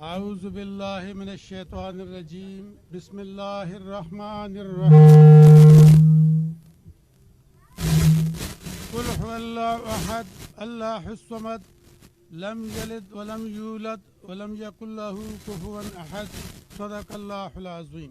أعوذ بالله من الشيطان الرجيم بسم الله الرحمن الرحيم قل هو الله أحد الله الصمد لم يلد ولم يولد ولم يكن له كفوا أحد صدق الله العظيم.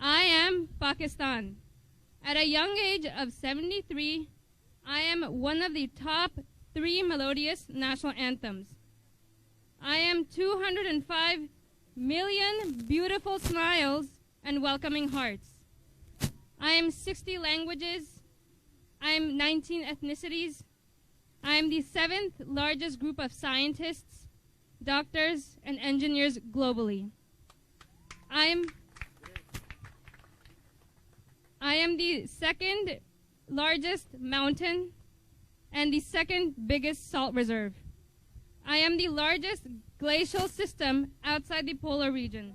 I am Pakistan. At a young age of 73, I am one of the top 3 melodious national anthems. I am 205 million beautiful smiles and welcoming hearts. I am 60 languages. I am 19 ethnicities. I am the 7th largest group of scientists, doctors, and engineers globally. I am the 2nd largest mountain and the 2nd biggest salt reserve. I am the largest glacial system outside the polar region.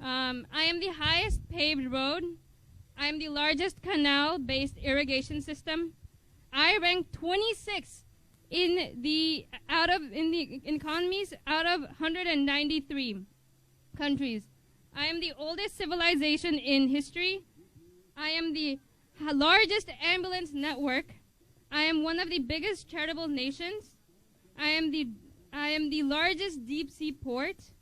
I am the highest paved road. I am the largest canal-based irrigation system. I rank 26 in the economies out of 193 countries. I am the oldest civilization in history. I am the largest ambulance network. I am one of the biggest charitable nations. I am the largest deep sea port.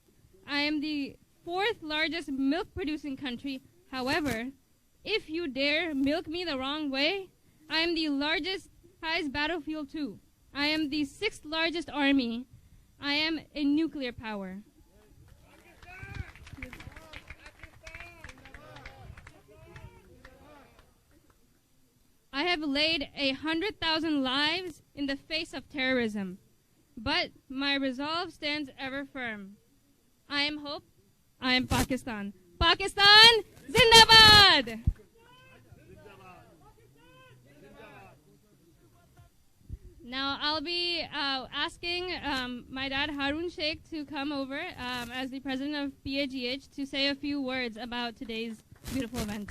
I am the 4th largest milk producing country. However, if you dare milk me the wrong way, I am the highest battlefield too. I am the 6th largest army. I am a nuclear power. I have laid 100,000 lives in the face of terrorism, but my resolve stands ever firm. I am hope. I am Pakistan. Pakistan, Zindabad! Now I'll be asking my dad Haroon Sheikh to come over as the president of PAGH to say a few words about today's beautiful event.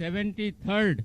73rd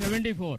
74.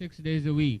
6 days a week.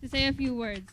to say a few words.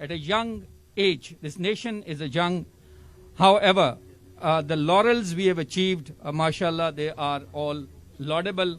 At a young age, this nation is a young. However, the laurels we have achieved, mashallah, they are all laudable.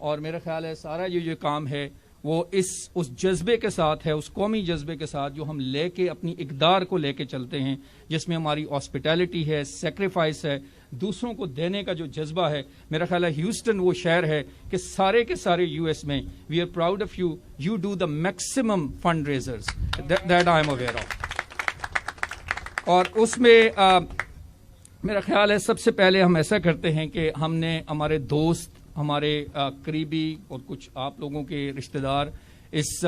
اور میرا خیال ہے سارا یہ کام ہے وہ اس جذبے کے ساتھ ہے، اس قومی جذبے کے ساتھ جو ہم لے کے اپنی اقدار کو لے کے چلتے ہیں، جس میں ہماری ہاسپٹیلٹی ہے، سیکریفائس ہے، دوسروں کو دینے کا جو جذبہ ہے. میرا خیال ہے ہیوسٹن وہ شہر ہے کہ سارے کے سارے یو ایس میں we are proud of you, you do the maximum fund raisers that I am aware of. اور اس میں میرا خیال ہے سب سے پہلے ہم ایسا کرتے ہیں کہ ہم نے ہمارے دوست، ہمارے قریبی اور کچھ آپ لوگوں کے رشتہ دار اس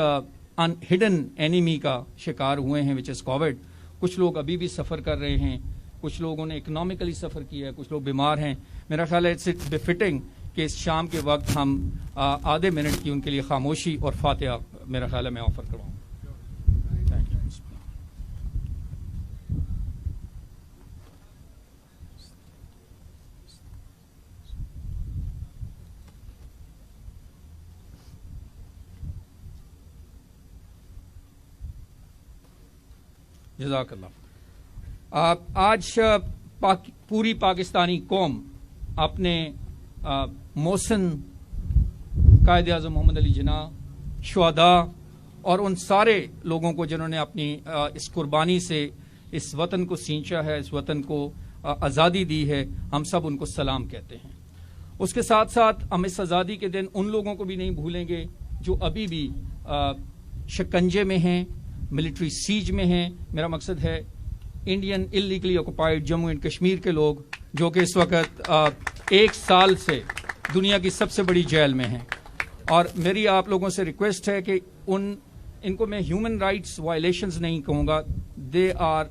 ہڈن اینیمی کا شکار ہوئے ہیں وچ از کووڈ. کچھ لوگ ابھی بھی سفر کر رہے ہیں، کچھ لوگوں نے اکنامکلی سفر کیا ہے، کچھ لوگ بیمار ہیں. میرا خیال ہے اٹس بفٹنگ کہ اس شام کے وقت ہم آدھے منٹ کی ان کے لیے خاموشی اور فاتحہ میرا خیال ہے میں آفر کرواؤں. جزاک اللہ. آج پوری پاکستانی قوم اپنے محسن قائد اعظم محمد علی جناح، شہداء اور ان سارے لوگوں کو جنہوں نے اپنی اس قربانی سے اس وطن کو سینچا ہے، اس وطن کو آزادی دی ہے، ہم سب ان کو سلام کہتے ہیں. اس کے ساتھ ساتھ ہم اس آزادی کے دن ان لوگوں کو بھی نہیں بھولیں گے جو ابھی بھی شکنجے میں ہیں، ملٹری سیج میں ہیں. میرا مقصد ہے Indian illegally occupied Jammu and Kashmir کے لوگ جو کہ اس وقت 1 سال سے دنیا کی سب سے بڑی جیل میں ہیں. اور میری آپ لوگوں سے ریکویسٹ ہے کہ ان کو میں ہیومن رائٹس وائلیشنز نہیں کہوں گا، they are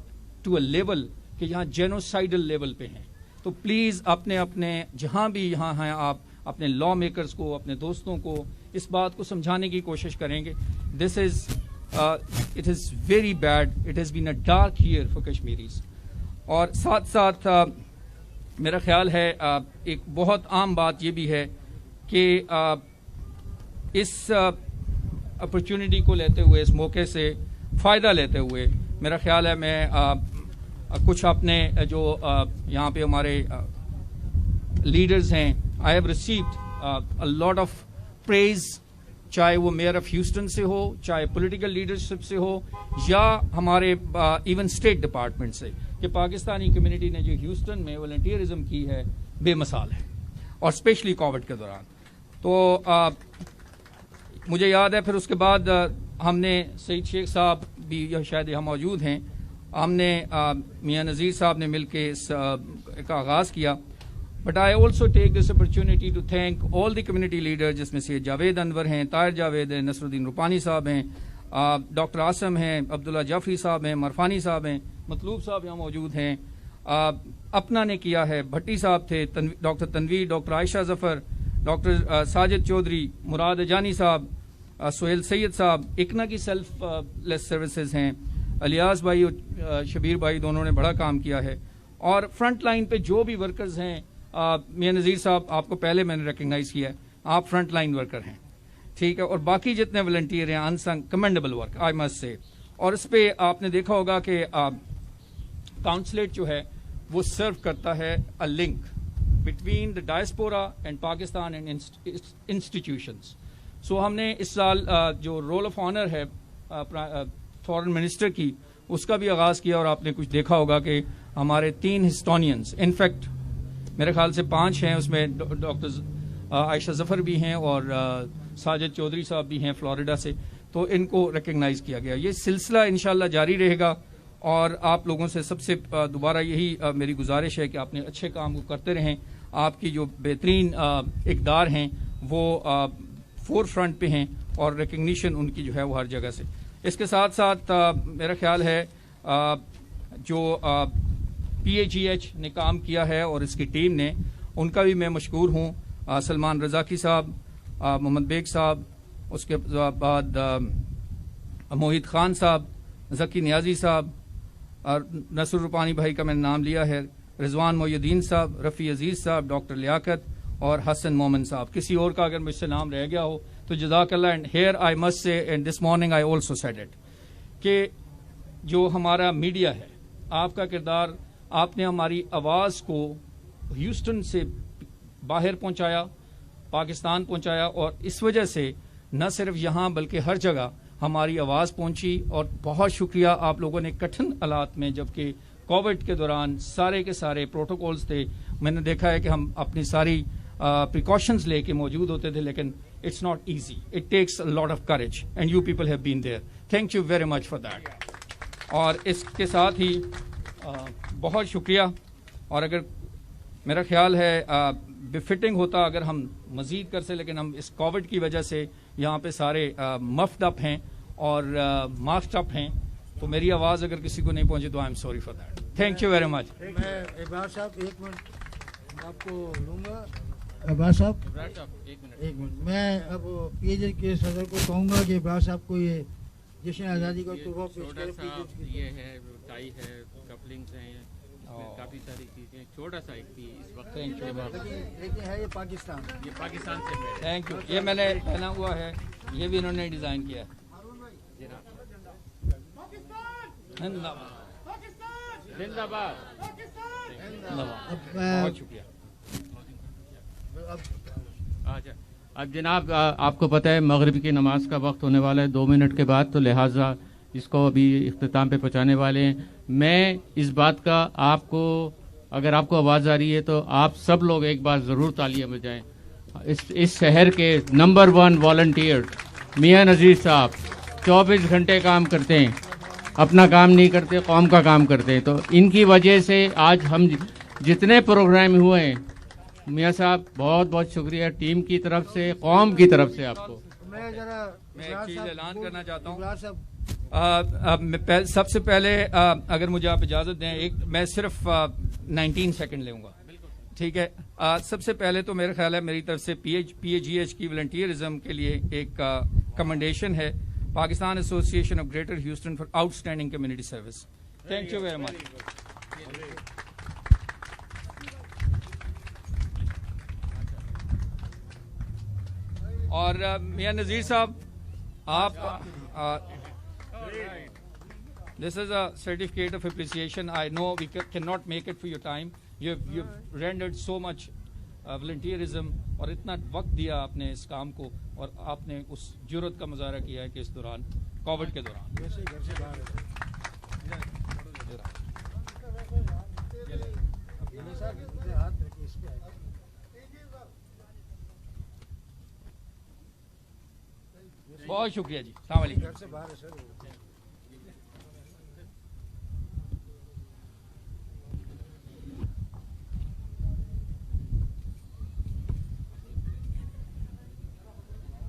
to a level کہ یہاں جینوسائڈل لیول پہ ہیں. تو پلیز اپنے جہاں بھی یہاں ہیں آپ اپنے لا میکرز کو، اپنے دوستوں کو اس بات کو سمجھانے کی کوشش کریں گے. دس از it is very bad. It has been a dark year for Kashmiris. اور ساتھ ساتھ میرا خیال ہے ایک بہت عام بات یہ بھی ہے کہ اس اپرچونٹی کو لیتے ہوئے، اس موقع سے فائدہ لیتے ہوئے میرا خیال ہے میں کچھ اپنے جو یہاں پہ ہمارے لیڈرز ہیں، I have received a lot of praise، چاہے وہ میئر آف ہیوسٹن سے ہو، چاہے پولیٹیکل لیڈرشپ سے ہو، یا ہمارے ایون اسٹیٹ ڈپارٹمنٹ سے، کہ پاکستانی کمیونٹی نے جو ہیوسٹن میں والنٹیئرزم کی ہے بے مثال ہے، اور اسپیشلی کووڈ کے دوران. تو مجھے یاد ہے پھر اس کے بعد ہم نے سعید شیخ صاحب بھی شاید یہاں موجود ہیں، ہم نے میاں نذیر صاحب نے مل کے اس کا آغاز کیا. But I also take this opportunity to thank all the community leaders جس میں سے جاوید انور ہیں، طاہر جاوید ہیں، نصر الدین روپانی صاحب ہیں، ڈاکٹر عاصم ہیں، عبداللہ جعفری صاحب ہیں، مرفانی صاحب ہیں، مطلوب صاحب یہاں موجود ہیں، اپنا نے کیا ہے، بھٹی صاحب تھے، ڈاکٹر تنویر، ڈاکٹر عائشہ ظفر، ڈاکٹر ساجد چودھری، مراد اجانی صاحب، سہیل سید صاحب، اکنا کی سیلف لیس سروسز ہیں، الیاس بھائی اور شبیر بھائی دونوں نے بڑا کام کیا ہے. اور فرنٹ لائن پہ جو بھی ورکرز ہیں، میاں نذیر صاحب آپ کو پہلے میں نے ریکگنائز کیا ہے، آپ فرنٹ لائن ورکر ہیں، ٹھیک ہے. اور باقی جتنے والنٹیئر ہیں، unsung commendable work I must سے. اور اس پہ آپ نے دیکھا ہوگا کہ کاؤنسلیٹ جو ہے وہ سرو کرتا ہے a link between the diaspora and Pakistan and institutions. So ہم نے اس سال جو رول آف آنر ہے فارن منسٹر کی، اس کا بھی آغاز کیا. اور آپ نے کچھ دیکھا ہوگا کہ ہمارے 3 ہسٹونینز، انفیکٹ میرے خیال سے 5 ہیں، اس میں ڈاکٹر عائشہ ظفر بھی ہیں اور ساجد چودھری صاحب بھی ہیں فلوریڈا سے، تو ان کو ریکگنائز کیا گیا. یہ سلسلہ انشاءاللہ جاری رہے گا. اور آپ لوگوں سے سب سے دوبارہ یہی میری گزارش ہے کہ آپ نے اچھے کام کو کرتے رہیں. آپ کی جو بہترین اقدار ہیں وہ فور فرنٹ پہ ہیں، اور ریکگنیشن ان کی جو ہے وہ ہر جگہ سے. اس کے ساتھ ساتھ میرا خیال ہے جو پی اے جی ایچ نے کام کیا ہے اور اس کی ٹیم نے، ان کا بھی میں مشکور ہوں. سلمان رضاکی صاحب، محمد بیگ صاحب، اس کے بعد موحد خان صاحب، ذکی نیازی صاحب، اور نصر روپانی بھائی کا میں نے نام لیا ہے، رضوان محی الدین صاحب، رفیع عزیز صاحب، ڈاکٹر لیاقت اور حسن مومن صاحب. کسی اور کا اگر مجھ سے نام رہ گیا ہو تو جزاک اللہ. And here I must say, and this morning I also said it, کہ جو ہمارا میڈیا ہے، آپ کا کردار، آپ نے ہماری آواز کو ہیوسٹن سے باہر پہنچایا، پاکستان پہنچایا, اور اس وجہ سے نہ صرف یہاں بلکہ ہر جگہ ہماری آواز پہنچی. اور بہت شکریہ آپ لوگوں نے کٹھن حالات میں, جبکہ کووڈ کے دوران سارے کے سارے پروٹوکولز تھے, میں نے دیکھا ہے کہ ہم اپنی ساری پریکاشنز لے کے موجود ہوتے تھے, لیکن it's not easy, it takes a lot of courage and you people have been there. Thank you very much for that. اور اس کے ساتھ ہی بہت شکریہ. اور اگر میرا خیال ہے بفٹنگ ہوتا اگر ہم مزید کر سے, لیکن ہم اس کووڈ کی وجہ سے یہاں پہ سارے مفڈ اپ ہیں اور ماسکڈ اپ ہیں, تو میری آواز اگر کسی کو نہیں پہنچی تو I am sorry for that. Thank you very مچ. میں ابرار صاحب ایک منٹ آپ کو لوں گا. ابرار صاحب ایک منٹ, میں اب پی ایچ ڈی کے صدر کو کہوں گا کہ ابرار صاحب کو یہ جشن آزادی کا تحفہ پیش کریں. یہ ہے ٹائی ہے, کپلنگس ہیں, کافی ساری چیزیں, چھوٹا سا ایک تھی اس وقت. لیکن ہے یہ پاکستان, یہ پاکستان سے. Thank you. یہ میں نے پہنا ہوا ہے, یہ بھی انہوں نے ڈیزائن کیا ہے. زندہ باد. بہت شکریہ. اب جناب آپ کو پتہ ہے مغرب کی نماز کا وقت ہونے والا ہے 2 منٹ کے بعد, تو لہٰذا اس کو ابھی اختتام پہ پہنچانے والے ہیں. میں اس بات کا آپ کو, اگر آپ کو آواز آ رہی ہے تو آپ سب لوگ ایک بار ضرور تالیاں بجائیں. اس شہر کے نمبر 1 والنٹیئر میاں نذیر صاحب 24 گھنٹے کام کرتے ہیں, اپنا کام نہیں کرتے, قوم کا کام کرتے ہیں. تو ان کی وجہ سے آج ہم جتنے پروگرام ہوئے ہیں, میاں صاحب بہت بہت شکریہ ٹیم کی طرف سے, قوم کی طرف سے آپ کو. میں ایک چیز اعلان کرنا چاہتا ہوں. صاحب سب سے پہلے اگر مجھے آپ اجازت دیں, میں صرف 19 سیکنڈ لوں گا, ٹھیک ہے. سب سے پہلے تو میرا خیال ہے میری طرف سے پی اے جی ایچ کی والنٹیئرزم کے لیے ایک کمنڈیشن ہے, Pakistan association of greater Houston for out standing community service. Thank you very مچ. اور میاں نذیر صاحب, آپ this is a certificate of appreciation. I know we cannot make it for your time. You've rendered so much volunteerism, اور اتنا وقت دیا آپ نے اس کام کو, اور آپ نے اس جرأت کا مظاہرہ کیا ہے کہ اس دوران, کووڈ کے دوران. بہت شکریہ جی. السلام علیکم.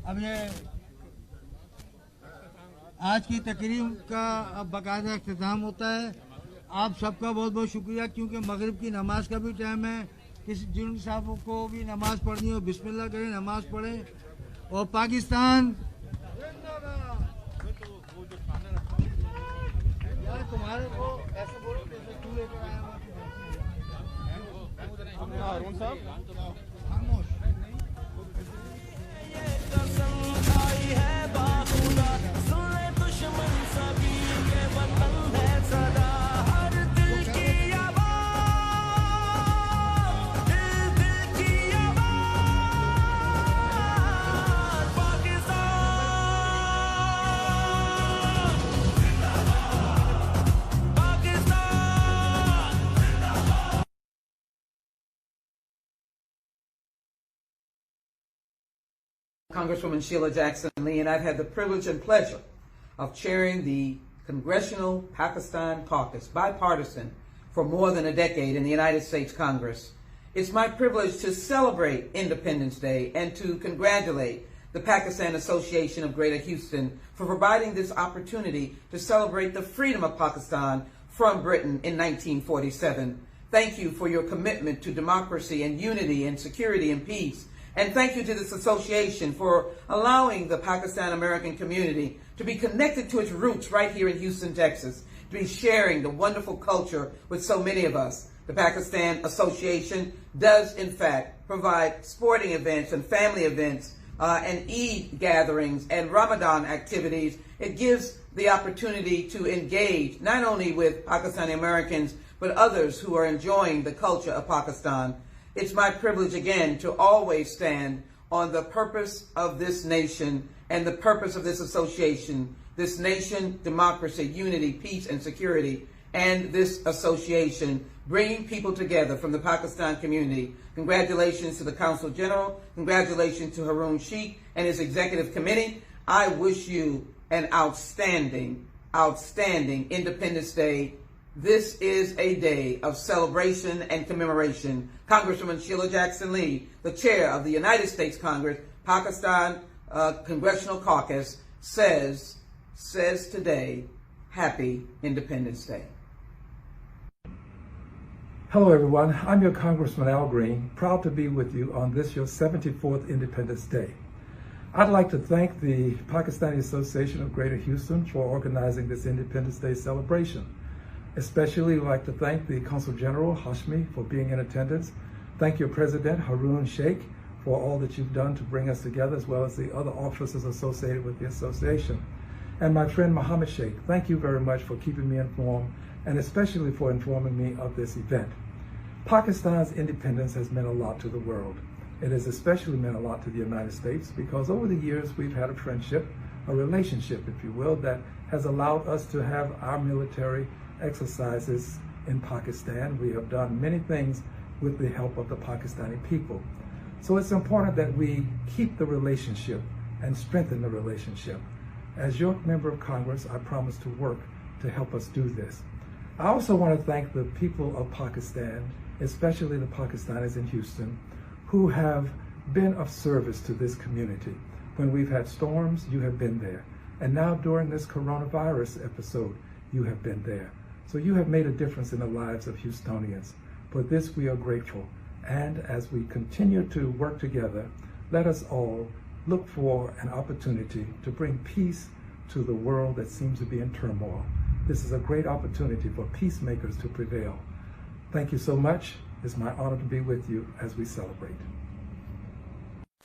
اب یہ آج کی تقریب کا اب باقاعدہ اختتام ہوتا ہے. آپ سب کا بہت بہت شکریہ, کیونکہ مغرب کی نماز کا بھی ٹائم ہے. جن صاحب کو بھی نماز پڑھنی ہو بسم اللہ کریں, نماز پڑھیں. اور پاکستان تمہارے کو ایسے بولو جیسے تو لے کر آیا خاموش. Congresswoman Sheila Jackson Lee, and I've had the privilege and pleasure of chairing the Congressional Pakistan Caucus, bipartisan, for more than a decade in the United States Congress. It's my privilege to celebrate Independence Day and to congratulate the Pakistan Association of Greater Houston for providing this opportunity to celebrate the freedom of Pakistan from Britain in 1947. Thank you for your commitment to democracy and unity and security and peace. And thank you to this association for allowing the Pakistan American community to be connected to its roots right here in Houston, Texas, to be sharing the wonderful culture with so many of us. The Pakistan Association does, in fact, provide sporting events and family events and Eid gatherings and Ramadan activities. It gives the opportunity to engage not only with Pakistani Americans, but others who are enjoying the culture of Pakistan. It's my privilege again to always stand on the purpose of this nation and the purpose of this association, this nation, democracy, unity, peace, and security, and this association, bringing people together from the Pakistan community. Congratulations to the Consul General. Congratulations to Haroon Sheikh and his executive committee. I wish you an outstanding, outstanding Independence Day. This is a day of celebration and commemoration. Congresswoman Sheila Jackson Lee, the chair of the United States Congress, Pakistan Congressional Caucus, says today, Happy Independence Day. Hello everyone, I'm your Congressman Al Green, proud to be with you on this your 74th Independence Day. I'd like to thank the Pakistani Association of Greater Houston for organizing this Independence Day celebration. Especially I'd like to thank the Consul General Hashmi for being in attendance. Thank your President Haroon Sheikh for all that you've done to bring us together, as well as the other officers associated with the association. And my friend Mohammed Sheikh, thank you very much for keeping me informed, and especially for informing me of this event. Pakistan's independence has meant a lot to the world. It has especially meant a lot to the United States because over the years we've had a friendship, a relationship, if you will, that has allowed us to have our military exercises in Pakistan. We have done many things with the help of the Pakistani people. So it's important that we keep the relationship and strengthen the relationship. As your member of Congress, I promise to work to help us do this. I also want to thank the people of Pakistan, especially the Pakistanis in Houston, who have been of service to this community. When we've had storms, you have been there. And now during this coronavirus episode, you have been there. So you have made a difference in the lives of Houstonians. For this we are grateful. And as we continue to work together, let us all look for an opportunity to bring peace to the world that seems to be in turmoil. This is a great opportunity for peacemakers to prevail. Thank you so much. It's my honor to be with you as we celebrate.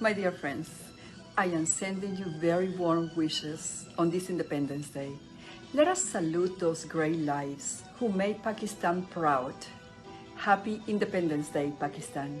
My dear friends, I am sending you very warm wishes on this Independence Day. Let us salute those great lives who made Pakistan proud. Happy Independence Day, Pakistan.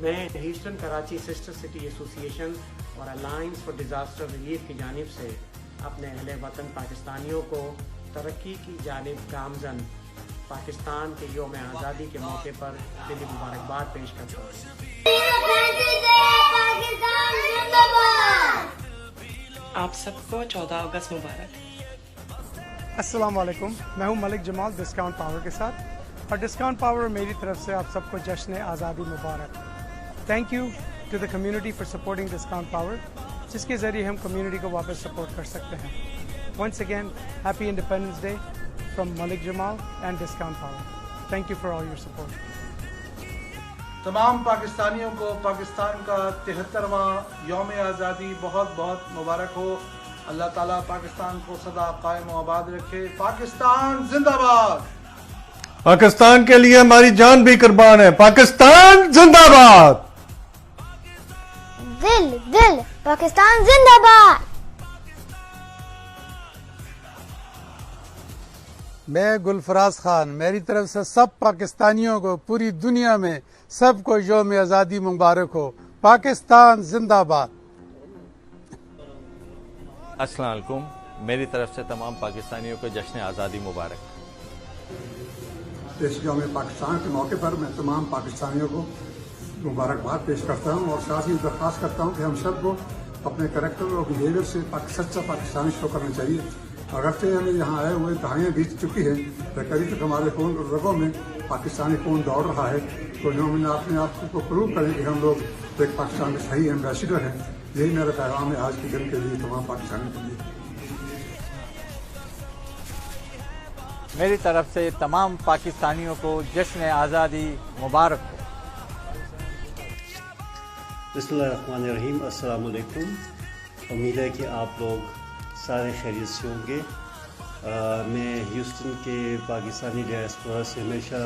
میں Houston Karachi sister city association اور alliance for disaster relief کی جانب سے اپنے اہل وطن پاکستانیوں کو ترقی کی جانب گامزن پاکستان کے یوم آزادی کے موقع پر دلی مبارکباد پیش کرتا ہوں۔ آپ سب کو 14 اگست مبارک۔ السلام علیکم، میں ہوں ملک جمال ڈسکاؤنٹ پاور کے ساتھ، اور ڈسکاؤنٹ پاور میری طرف سے آپ سب کو جشن آزادی مبارک۔ Thank you to the community for supporting discount power, جس کے ذریعے ہم کمیونٹی کو واپس سپورٹ کر سکتے ہیں۔ Once again happy independence day from Malik Jamal and discount power. Thank you for all your support. تمام پاکستانیوں کو پاکستان کا 73واں یوم آزادی بہت بہت مبارک ہو۔ اللہ تعالیٰ پاکستان کو سدا قائم و آباد رکھے۔ پاکستان زندہ باد۔ پاکستان کے لیے ہماری جان بھی قربان ہے۔ پاکستان زندہ باد۔ دل دل پاکستان زندہ باد۔ میں گلفراز خان، میری طرف سے سب پاکستانیوں کو پوری دنیا میں سب کو یوم آزادی مبارک ہو۔ پاکستان زندہ باد۔ السلام علیکم، میری طرف سے تمام پاکستانیوں کو جشن آزادی مبارک۔ اس یوم پاکستان کے موقع پر میں تمام پاکستانیوں کو مبارکباد پیش کرتا ہوں، اور ساتھ ہی درخواست کرتا ہوں کہ ہم سب کو اپنے کریکٹر اور بیہیویئر سے سچا پاکستانی شو کرنا چاہیے۔ اگرچہ ہمیں یہاں آئے ہوئے دہائیاں بیت چکی ہیں، قریب تک ہمارے خون اور رگوں میں پاکستانی خون دوڑ رہا ہے، تو ہم اپنے آپ کو پروو کریں کہ ہم لوگ ایک پاکستان کے صحیح ایمبیسیڈر ہیں۔ یہی میرا پیغام ہے آج کے دن کے لیے تمام پاکستانیوں کے لیے۔ میری طرف سے تمام پاکستانیوں کو جشن آزادی مبارک ہو۔ بسم اللہ الرحمن الرحیم۔ السلام علیکم، امید ہے کہ آپ لوگ سارے خیریت سے ہوں گے۔ میں ہیوسٹن کے پاکستانی ڈائسپورا سے ہمیشہ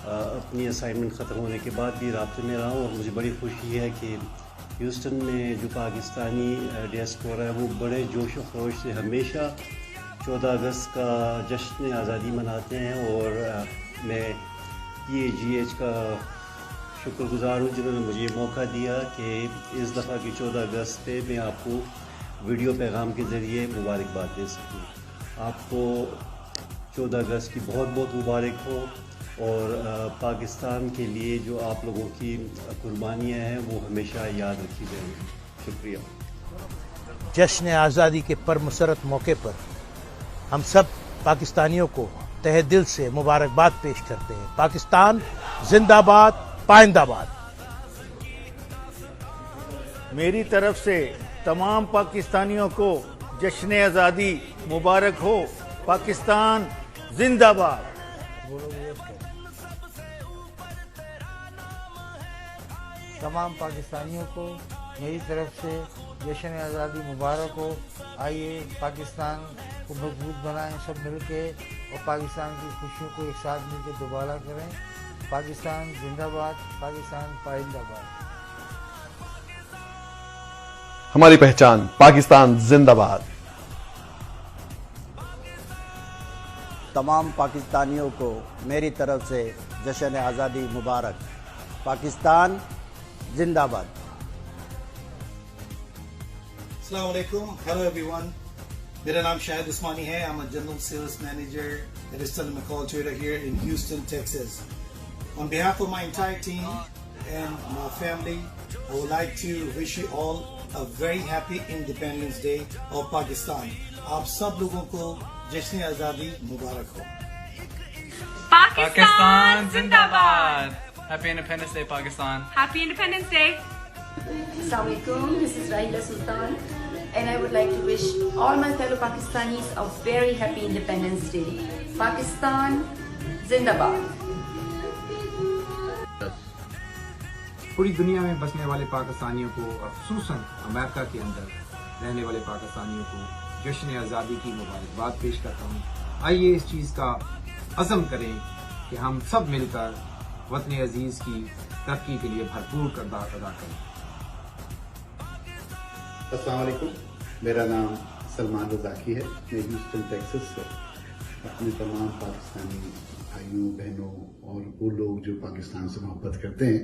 اپنی اسائنمنٹ ختم ہونے کے بعد بھی رابطے میں رہا ہوں، اور مجھے بڑی خوشی ہے کہ ہیوسٹن میں جو پاکستانی ڈائسپورا ہے وہ بڑے جوش و خروش سے ہمیشہ 14 اگست کا جشن آزادی مناتے ہیں، اور میں PAGH کا شکر گزار ہوں جنہوں نے مجھے یہ موقع دیا کہ اس دفعہ کی 14 اگست پہ میں آپ کو ویڈیو پیغام کے ذریعے مبارکباد دے سکوں۔ آپ کو 14 اگست کی بہت بہت مبارک ہو، اور پاکستان کے لیے جو آپ لوگوں کی قربانیاں ہیں وہ ہمیشہ یاد رکھی جائیں گی۔ شکریہ۔ جشن آزادی کے پرمسرت موقع پر ہم سب پاکستانیوں کو تہہ دل سے مبارکباد پیش کرتے ہیں۔ پاکستان زندہ باد، پائندہ باد۔ میری طرف سے تمام پاکستانیوں کو جشن آزادی مبارک ہو۔ پاکستان زندہ باد۔ تمام پاکستانیوں کو میری طرف سے جشن آزادی مبارک ہو۔ آئیے پاکستان کو مضبوط بنائیں سب مل کے، اور پاکستان کی خوشیوں کو ایک ساتھ مل کے دوبارہ کریں۔ پاکستان زندہ باد، پاکستان پائندہ باد۔ ہماری پہچان پاکستان زندہ باد۔ تمام پاکستانیوں کو میری طرف سے جشن آزادی مبارک۔ پاکستان زندہ باد۔ السلام علیکم، ہیلو ایوری ون، میرا نام شاہد عثمانی ہے۔ I'm a general sales manager at Estelle McCall Toyota here in Houston, Texas. On behalf of my entire team and my family, I would like to wish you all a very happy Independence Day of Pakistan. آپ سب لوگوں کو جشن آزادی مبارک ہو۔ پاکستان زندہ باد۔ Happy Independence Day, Pakistan. Happy Independence Day. Assalamu alaikum, this is Rahila Sultan, and I would like to wish all my fellow Pakistanis a very happy Independence Day. Pakistan Zindabad. پوری دنیا میں بسنے والے پاکستانیوں کو، اور خصوصاً امریکہ کے اندر رہنے والے پاکستانیوں کو جشن آزادی کی مبارکباد پیش کرتا ہوں۔ آئیے اس چیز کا عزم کریں کہ ہم سب مل کر وطن عزیز کی ترقی کے لیے بھرپور کردار ادا کریں۔ السلام علیکم، میرا نام سلمان رضاکی ہے۔ میں ہیوسٹن ٹیکسس سے اپنے تمام پاکستانی بھائیوں بہنوں اور وہ لوگ جو پاکستان سے محبت کرتے ہیں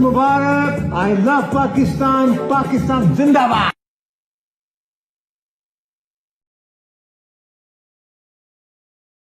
Mubarak. I love Pakistan. Pakistan Zindabad.